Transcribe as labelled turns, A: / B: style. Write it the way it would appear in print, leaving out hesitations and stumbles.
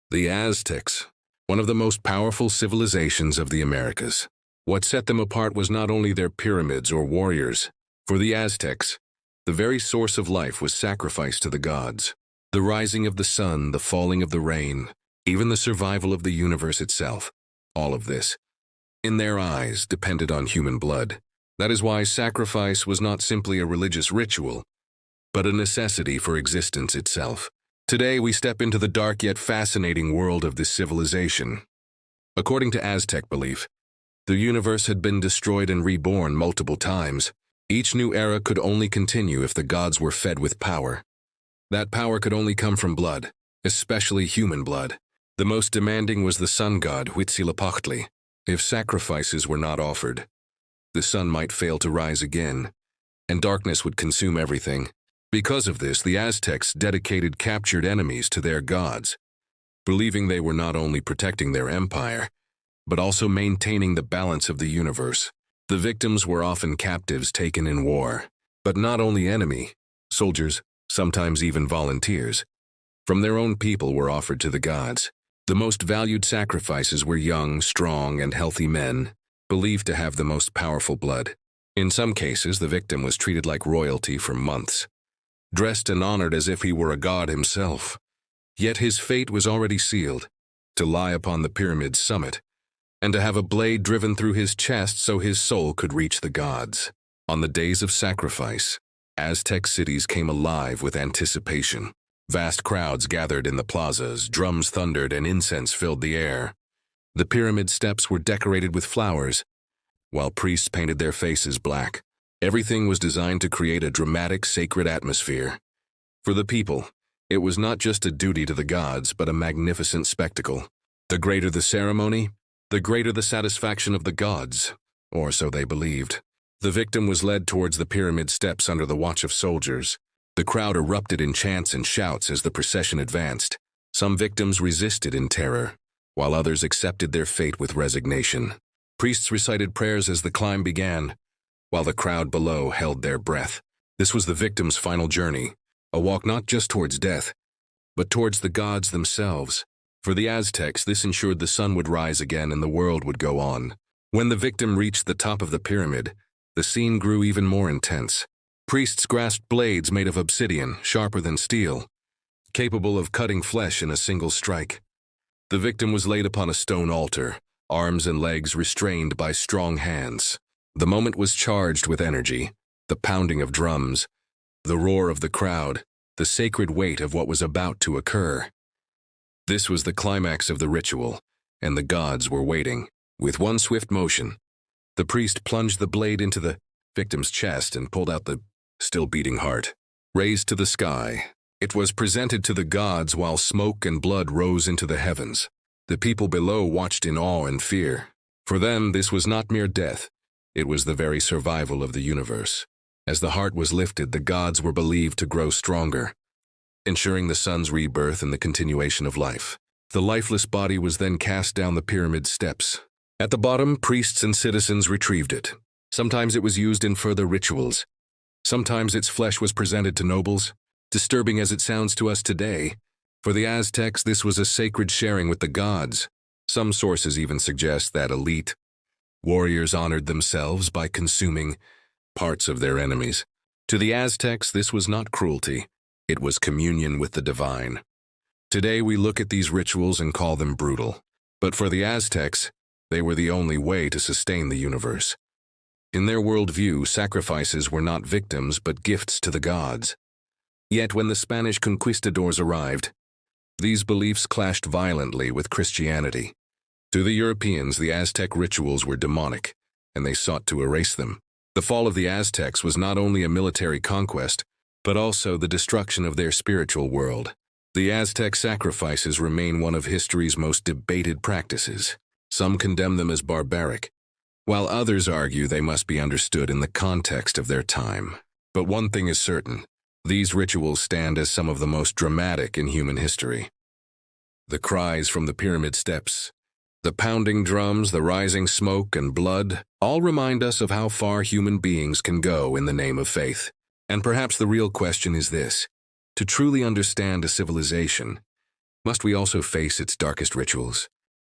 A: The Aztecs, one of the most powerful civilizations of the Americas. What set them apart was not only their pyramids or warriors. For the Aztecs, the very source of life was sacrifice to the gods. The rising of the sun, the falling of the rain, even the survival of the universe itself, all of this, in their eyes, depended on human blood. That is why sacrifice was not simply a religious ritual, but a necessity for existence itself. Today, we step into the dark yet fascinating world of this civilization. According to Aztec belief, the universe had been destroyed and reborn multiple times. Each new era could only continue if the gods were fed with power. That power could only come from blood, especially human blood. The most demanding was the sun god, Huitzilopochtli. If sacrifices were not offered, the sun might fail to rise again, and darkness would consume everything. Because of this, the Aztecs dedicated captured enemies to their gods, believing they were not only protecting their empire, but also maintaining the balance of the universe. The victims were often captives taken in war, but not only enemy, soldiers, sometimes even volunteers, from their own people were offered to the gods. The most valued sacrifices were young, strong, and healthy men, believed to have the most powerful blood. In some cases, the victim was treated like royalty for months, dressed and honored as if he were a god himself. Yet his fate was already sealed, to lie upon the pyramid's summit, and to have a blade driven through his chest so his soul could reach the gods. On the days of sacrifice, Aztec cities came alive with anticipation. Vast crowds gathered in the plazas, drums thundered, and incense filled the air. The pyramid steps were decorated with flowers, while priests painted their faces black. Everything was designed to create a dramatic, sacred atmosphere. For the people, it was not just a duty to the gods, but a magnificent spectacle. The greater the ceremony, the greater the satisfaction of the gods, or so they believed. The victim was led towards the pyramid steps under the watch of soldiers. The crowd erupted in chants and shouts as the procession advanced. Some victims resisted in terror, while others accepted their fate with resignation. Priests recited prayers as the climb began, while the crowd below held their breath. This was the victim's final journey, a walk not just towards death, but towards the gods themselves. For the Aztecs, this ensured the sun would rise again and the world would go on. When the victim reached the top of the pyramid, the scene grew even more intense. Priests grasped blades made of obsidian, sharper than steel, capable of cutting flesh in a single strike. The victim was laid upon a stone altar, arms and legs restrained by strong hands. The moment was charged with energy, the pounding of drums, the roar of the crowd, the sacred weight of what was about to occur. This was the climax of the ritual, and the gods were waiting. With one swift motion, the priest plunged the blade into the victim's chest and pulled out the still beating heart. Raised to the sky, it was presented to the gods while smoke and blood rose into the heavens. The people below watched in awe and fear. For them, this was not mere death. It was the very survival of the universe. As the heart was lifted, the gods were believed to grow stronger, ensuring the sun's rebirth and the continuation of life. The lifeless body was then cast down the pyramid steps. At the bottom, priests and citizens retrieved it. Sometimes it was used in further rituals. Sometimes its flesh was presented to nobles. Disturbing as it sounds to us today, for the Aztecs, this was a sacred sharing with the gods. Some sources even suggest that elite warriors honored themselves by consuming parts of their enemies. To the Aztecs, this was not cruelty. It was communion with the divine. Today, we look at these rituals and call them brutal. But for the Aztecs, they were the only way to sustain the universe. In their worldview, sacrifices were not victims but gifts to the gods. Yet when the Spanish conquistadors arrived, these beliefs clashed violently with Christianity. To the Europeans, the Aztec rituals were demonic, and they sought to erase them. The fall of the Aztecs was not only a military conquest, but also the destruction of their spiritual world. The Aztec sacrifices remain one of history's most debated practices. Some condemn them as barbaric, while others argue they must be understood in the context of their time. But one thing is certain: these rituals stand as some of the most dramatic in human history. The cries from the pyramid steps, the pounding drums, the rising smoke and blood, all remind us of how far human beings can go in the name of faith. And perhaps the real question is this: to truly understand a civilization, Must we also face its darkest rituals?